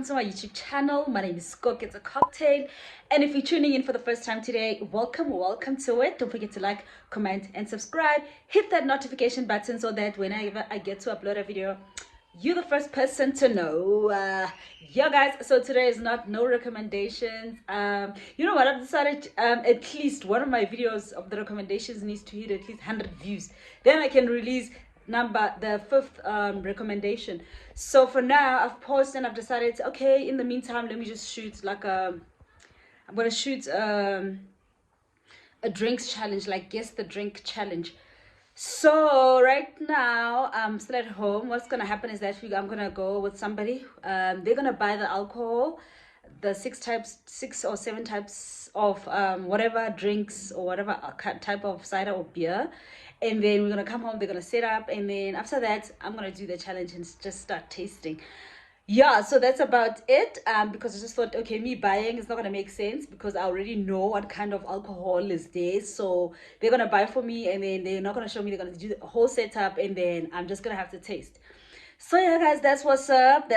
to my YouTube channel. My name is Cook, it's a cocktail. And if you're tuning in for the first time today, welcome to it. Don't forget to like, comment, and subscribe. Hit that notification button so that whenever I get to upload a video, you're the first person to know. Yeah, guys, so today is no recommendations. You know what, I've decided at least one of my videos of the recommendations needs to hit at least 100 views, then I can release the fifth recommendation. So for now, I've paused and I've decided, okay, in the meantime, let me just shoot like I'm gonna shoot a drinks challenge, like guess the drink challenge. So right now I'm still at home. What's gonna happen is that I'm gonna go with somebody. They're gonna buy the alcohol, the six or seven types of whatever drinks or whatever type of cider or beer, and then we're gonna come home. They're gonna set up, and then after that I'm gonna do the challenge and just start tasting. Yeah, so that's about it. Because I just thought, okay, me buying is not gonna make sense because I already know what kind of alcohol is there. So they're gonna buy for me, and then they're not gonna show me. They're gonna do the whole setup, and then I'm just gonna have to taste. So yeah, guys, that's what's up.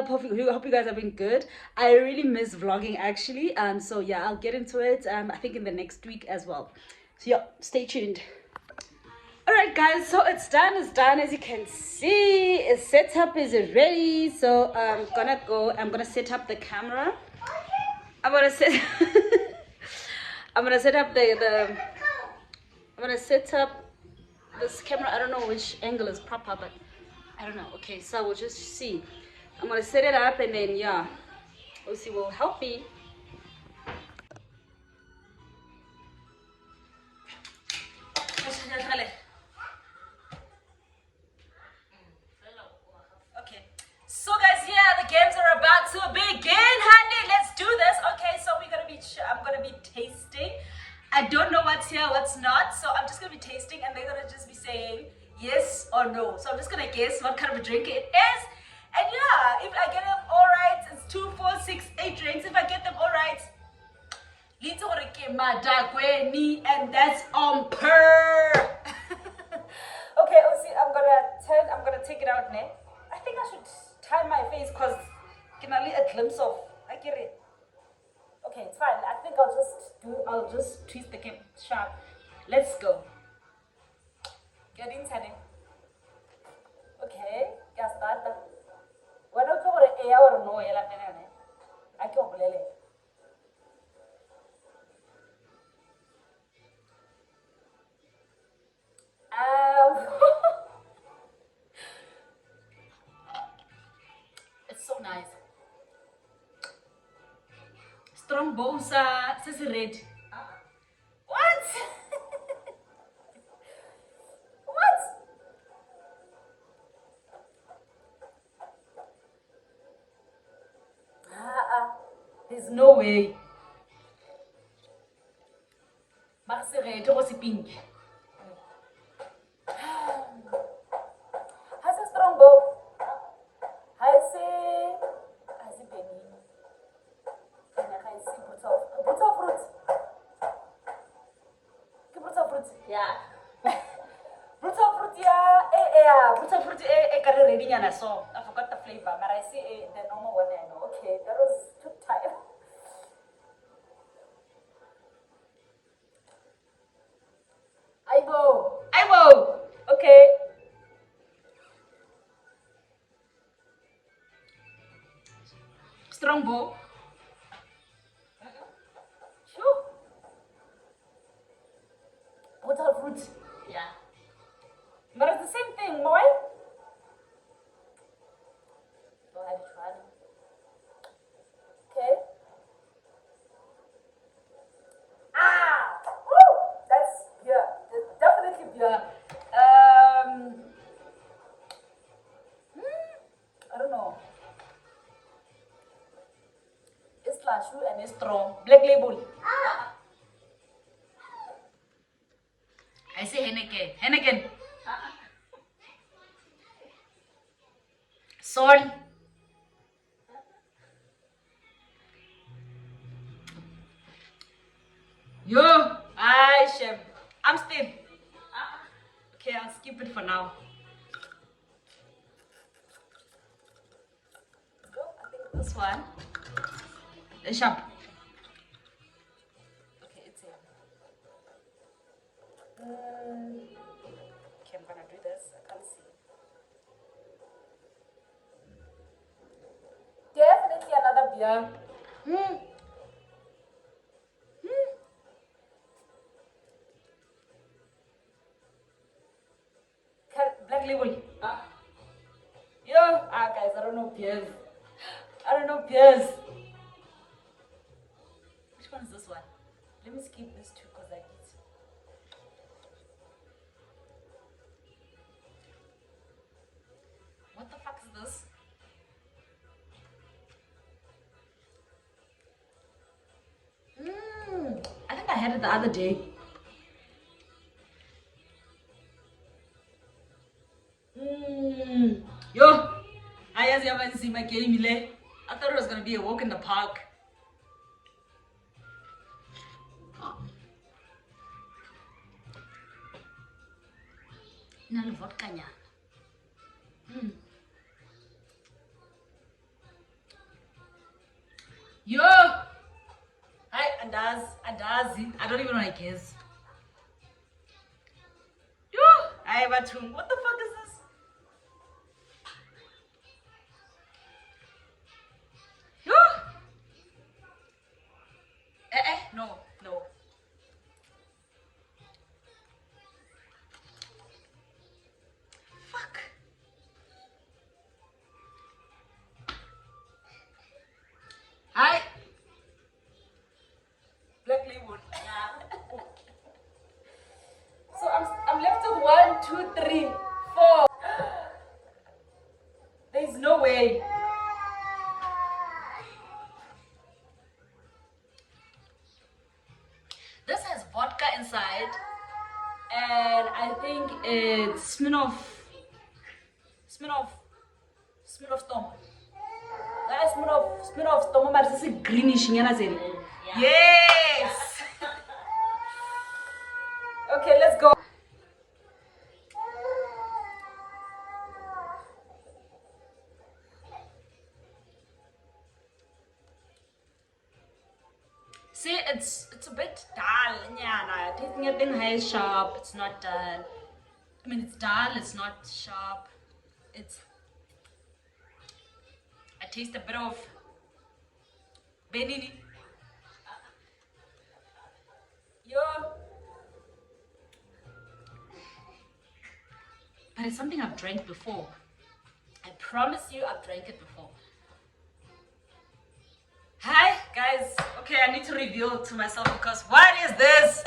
Hope you guys have been good. I really miss vlogging actually. So yeah, I'll get into it. I think in the next week as well. So yeah, stay tuned. All right, guys, so it's done as you can see. The setup is ready, so I'm gonna set up the camera. I'm gonna set I'm gonna set up this camera. I don't know which angle is proper, but I don't know. Okay, so we'll just see. I'm gonna set it up, and then yeah, Lucy will help me. Okay, so guys, yeah, the games are about to begin, honey. Let's do this. Okay, so I'm gonna be tasting. I don't know what's here, what's not, so I'm just gonna be tasting, and they're gonna just be saying yes or no. So I'm just gonna guess what kind of a drink it is, and yeah, if I get them all right, it's 2, 4, 6, 8 drinks. If I get them all right, and that's on per. Okay, Osi, I'm gonna take it out now. I think I should tie my face because can I get a glimpse of I get it. Okay, it's fine. I think I'll just twist the cap sharp. Let's go. Get inside it. Okay, just start. When I go to air or no air, I can't believe it. It's so nice. Strong bosa, says red. What? What? There's no way. Maxi red, what's pink? Has a strong bow. Has a penny. And I see butter fruit. Butter fruit. Yeah. Butter fruit, yeah. Butter fruit, curry ready, and I saw. I forgot the flavor, but I see the normal one. I know. Okay, that was too tight. Aibo. Okay. Strong bow. Sure. Butter fruit. Yeah. But it's the same thing, boy. Go ahead, try it. Okay. Woo! That's beer. That's definitely beer. I don't know. It's lashu and it's strong. Black label. I say Henneken. Salt. Yo, chef. I'm still. Okay, I'll skip it for now. This one. The sharp. Okay, it's here. Okay, I'm gonna do this. I can't see. Definitely another beer. Black label. Yo, guys, I don't know beers. I don't know beers. Which one is this one? Let me skip this two because I eat. What the fuck is this? I think I had it the other day. Yo, I haven't seen my game. I thought it was gonna be a walk in the park. Nalo vodka nyana. Yo, hi Andazi. I don't even want to guess. Yo, hi Batum. What the fuck is this? Yo, no. Fuck. Hi. Black label. So I'm left with 1, 2, 3, 4. There's no way. This has vodka inside, and I think it's Smirnoff Storm. That is Smirnoff Storm, but it's a greenish. Yes. Okay, let's go. See, it's a bit dull. Yeah, tasting a thing high sharp. It's not dull. I mean, it's dull. It's not sharp. I taste a bit of benini. Yo. But it's something I've drank before. I promise you, I've drank it before. Hi guys. Okay, I need to reveal to myself because what is this?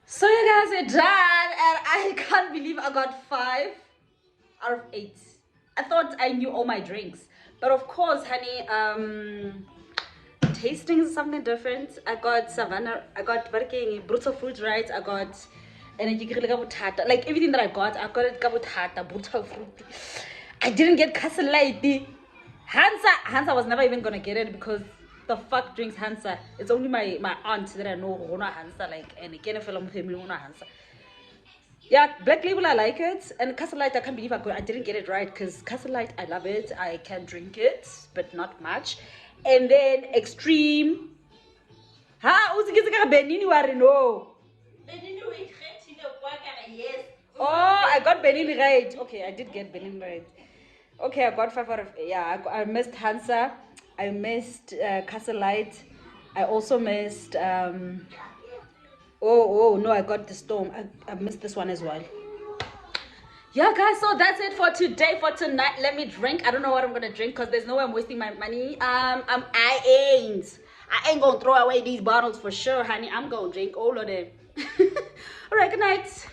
So you guys are done, and I can't believe I got 5 out of 8. I thought I knew all my drinks, but of course, honey, tasting is something different. I got Savannah, I got brutal fruit, right? I got like everything that I got it brutal fruit. I didn't get Castle Light. Hansa was never even gonna get it because the fuck drinks Hansa. It's only my aunt that I know who know Hansa, like, and again fellow family who know Hansa. Yeah, Black Label, I like it. And Castle Light, I can't believe I didn't get it right because Castle Light, I love it. I can drink it, but not much. And then Extreme. Benini wari no. Yes. Oh, I got Benini right. Okay, I did get Benini right. Okay, I got 5 out of, yeah, I missed Hansa. I missed Castle Light. I also missed, oh, no, I got the Storm. I missed this one as well. Yeah, guys, so that's it for today, for tonight. Let me drink. I don't know what I'm gonna drink because there's no way I'm wasting my money. I ain't gonna throw away these bottles for sure, honey. I'm gonna drink all of them. All right, good night.